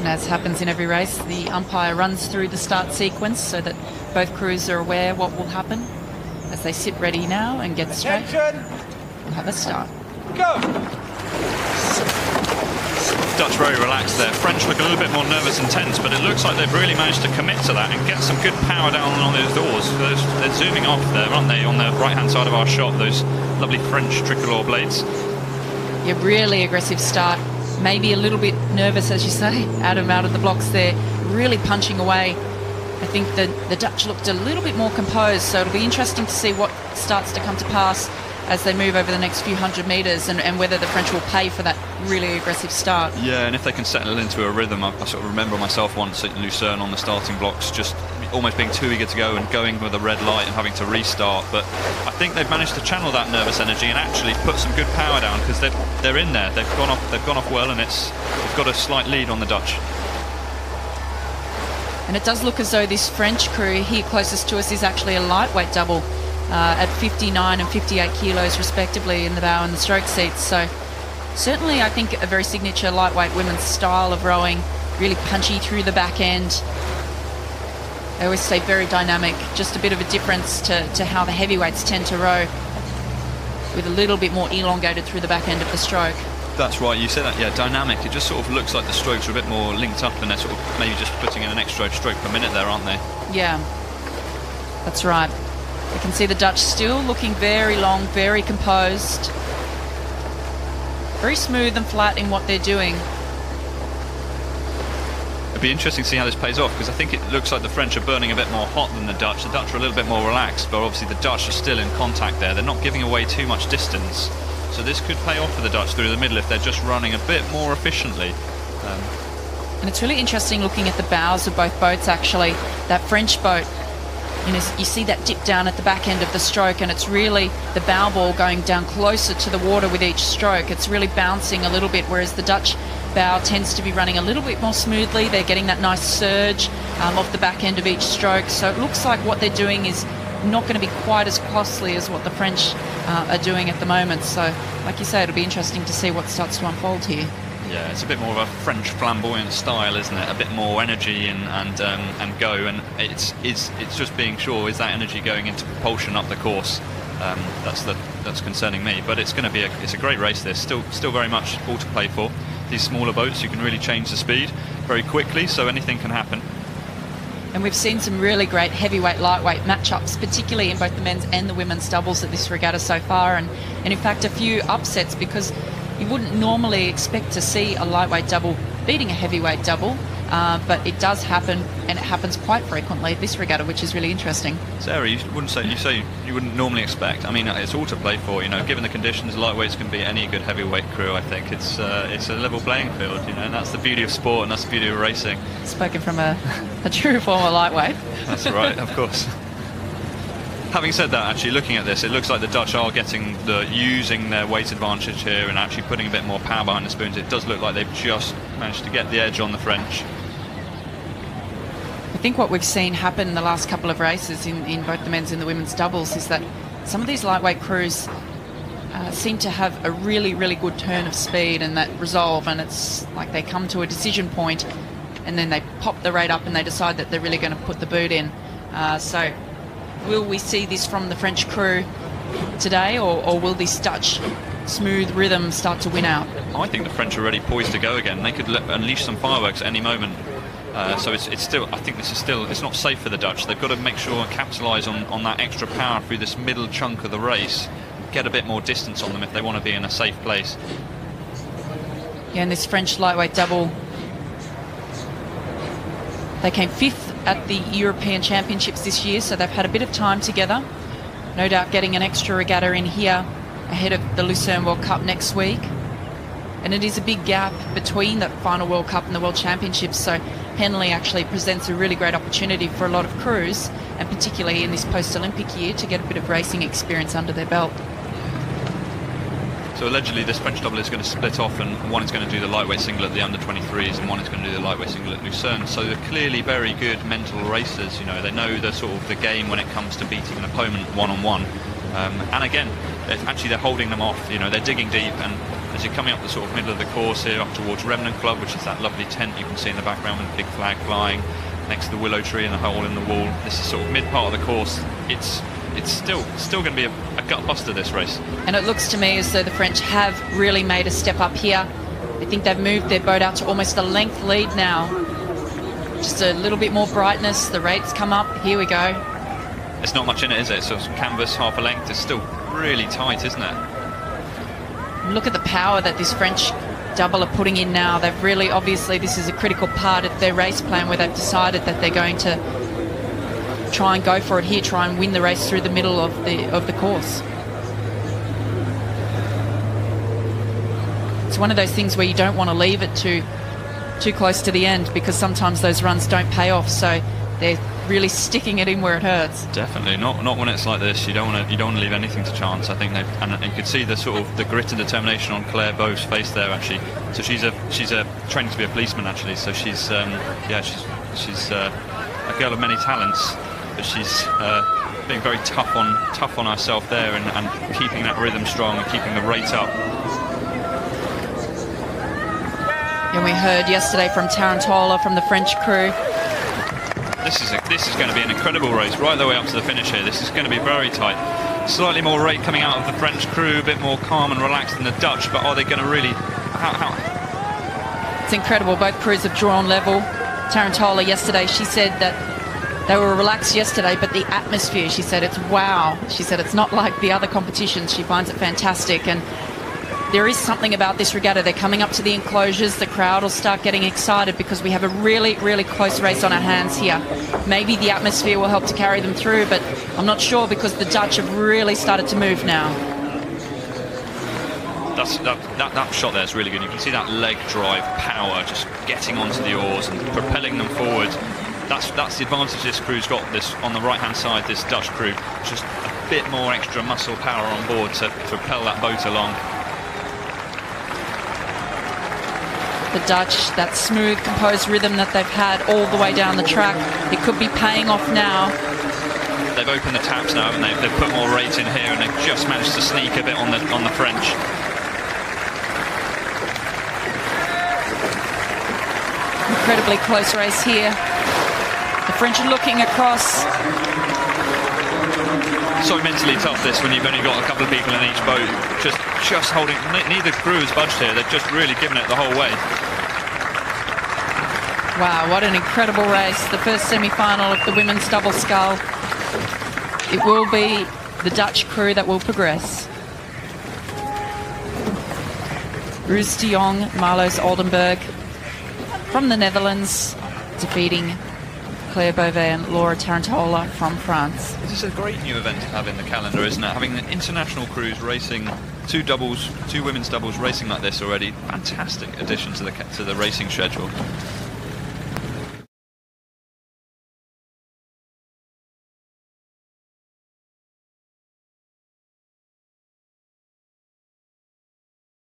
And as happens in every race, the umpire runs through the start sequence so that both crews are aware what will happen. As they sit ready now and get straight, we'll have a start. Go! Dutch very relaxed there. French look a little bit more nervous and tense, but it looks like they've really managed to commit to that and get some good power down on those doors. They're zooming off there, aren't they, on the right-hand side of our shot, those lovely French tricolor blades. Yeah, really aggressive start. Maybe a little bit nervous, as you say, out of the blocks there, really punching away. I think the Dutch looked a little bit more composed, so it'll be interesting to see what starts to come to pass as they move over the next few hundred metres, and whether the French will pay for that really aggressive start. Yeah, and if they can settle into a rhythm. I sort of remember myself once at Lucerne on the starting blocks, just almost being too eager to go and going with a red light and having to restart. But I think they've managed to channel that nervous energy and actually put some good power down, because they're in there. They've gone off well, and they've got a slight lead on the Dutch. And it does look as though this French crew here closest to us is actually a lightweight double at 59 and 58 kilos respectively in the bow and the stroke seats. So certainly I think a very signature lightweight women's style of rowing, really punchy through the back end. They always stay very dynamic, just a bit of a difference to how the heavyweights tend to row, with a little bit more elongated through the back end of the stroke. That's right, you said that, yeah, dynamic. It just sort of looks like the strokes are a bit more linked up, and they're sort of maybe just putting in an extra stroke per minute there, aren't they? Yeah, that's right. You can see the Dutch still looking very long, very composed, very smooth and flat in what they're doing. It'd be interesting to see how this plays off, because I think it looks like the French are burning a bit more hot than the Dutch. The Dutch are a little bit more relaxed, but obviously the Dutch are still in contact there. They're not giving away too much distance. So this could pay off for the Dutch through the middle if they're just running a bit more efficiently. And it's really interesting looking at the bows of both boats, actually. That French boat, you see that dip down at the back end of the stroke, and it's really the bow ball going down closer to the water with each stroke. It's really bouncing a little bit, whereas the Dutch bow tends to be running a little bit more smoothly. They're getting that nice surge off the back end of each stroke. So it looks like what they're doing is not going to be quite as costly as what the French are doing at the moment. So, like you say, it'll be interesting to see what starts to unfold here. Yeah, it's a bit more of a French flamboyant style, isn't it? A bit more energy and go, and it's just being sure, is that energy going into propulsion up the course? That's concerning me. But it's going to be it's a great race. There's still very much all to play for. These smaller boats, you can really change the speed very quickly, so anything can happen. And we've seen some really great heavyweight, lightweight matchups, particularly in both the men's and the women's doubles at this regatta so far, and in fact a few upsets, because you wouldn't normally expect to see a lightweight double beating a heavyweight double, but it does happen, and it happens quite frequently at this regatta, which is really interesting. Sarah, you wouldn't normally expect. I mean, it's all to play for. Given the conditions, lightweights can be any good heavyweight crew. I think it's a level playing field. And that's the beauty of sport, and that's the beauty of racing. Spoken from a true former lightweight. That's right, of course. Having said that, actually looking at this, it looks like the Dutch are using their weight advantage here and actually putting a bit more power behind the spoons. It does look like they've just managed to get the edge on the French. I think what we've seen happen in the last couple of races in both the men's and the women's doubles is that some of these lightweight crews seem to have a really, really good turn of speed and that resolve, and it's like they come to a decision point and then they pop the rate up and they decide that they're really going to put the boot in. So will we see this from the French crew today, or will this Dutch smooth rhythm start to win out? I think the French are already poised to go again. They could unleash some fireworks at any moment. So it's still, I think it's not safe for the Dutch. They've got to make sure and capitalise on that extra power through this middle chunk of the race, get a bit more distance on them if they want to be in a safe place. Yeah, and this French lightweight double, they came 5th at the European Championships this year, so they've had a bit of time together. No doubt getting an extra regatta in here ahead of the Lucerne World Cup next week. And it is a big gap between the final World Cup and the World Championships, so Henley actually presents a really great opportunity for a lot of crews, and particularly in this post-Olympic year, to get a bit of racing experience under their belt. So allegedly this French double is going to split off, and one is going to do the lightweight single at the under-23s and one is going to do the lightweight single at Lucerne. So they're clearly very good mental racers. They know the sort of the game when it comes to beating an opponent one-on-one. And again, they're holding them off. They're digging deep, and as you're coming up the sort of middle of the course here, up towards Remnant Club, which is that lovely tent you can see in the background with the big flag flying next to the willow tree and the hole in the wall. This is sort of mid part of the course. It's still going to be a gut buster, this race. And it looks to me as though the French have really made a step up here. I think they've moved their boat out to almost a length lead now. Just a little bit more brightness. The rates come up. Here we go. It's not much in it, is it? So canvas half a length is still really tight, isn't it? Look at the power that this French double are putting in now. They've really, obviously, this is a critical part of their race plan where they've decided that they're going to try and go for it here, try and win the race through the middle of the course. It's one of those things where you don't want to leave it too close to the end, because sometimes those runs don't pay off. So they're really sticking it in where it hurts. Definitely not when it's like this. You don't want to leave anything to chance. I think and you could see the sort of the grit and determination on Claire Bove's face there, actually. So she's training to be a policeman, actually. So she's a girl of many talents, but she's being very tough on herself there and keeping that rhythm strong and keeping the rate up. And we heard yesterday from Tarantola, from the French crew. This is going to be an incredible race right the way up to the finish here. This is going to be very tight. Slightly more rate coming out of the French crew, a bit more calm and relaxed than the Dutch, but are they going to really... It's incredible. Both crews have drawn level. Tarantola yesterday, she said that they were relaxed yesterday, but the atmosphere, she said, it's wow. She said it's not like the other competitions. She finds it fantastic. And there is something about this regatta. They're coming up to the enclosures. The crowd will start getting excited because we have a really, really close race on our hands here. Maybe the atmosphere will help to carry them through, but I'm not sure, because the Dutch have really started to move now. That shot there is really good. You can see that leg drive power just getting onto the oars and propelling them forward. That's the advantage this crew's got. This on the right-hand side, this Dutch crew, just a bit more extra muscle power on board to propel that boat along. The Dutch, that smooth, composed rhythm that they've had all the way down the track, it could be paying off now. They've opened the taps now, haven't they? They've put more rate in here, and they've just managed to sneak a bit on the French. Incredibly close race here. The French are looking across. So mentally tough, this, when you've only got a couple of people in each boat, just holding. Neither crew has budged here. They've just really given it the whole way. Wow, what an incredible race. The first semi-final of the women's double scull. It will be the Dutch crew that will progress. Oldenburg De Jong, Marloes Oldenburg from the Netherlands, defeating Claire Bove and Laura Tarantola from France. This is a great new event to have in the calendar, isn't it? Having the international crews racing, two women's doubles racing like this already. Fantastic addition to the racing schedule.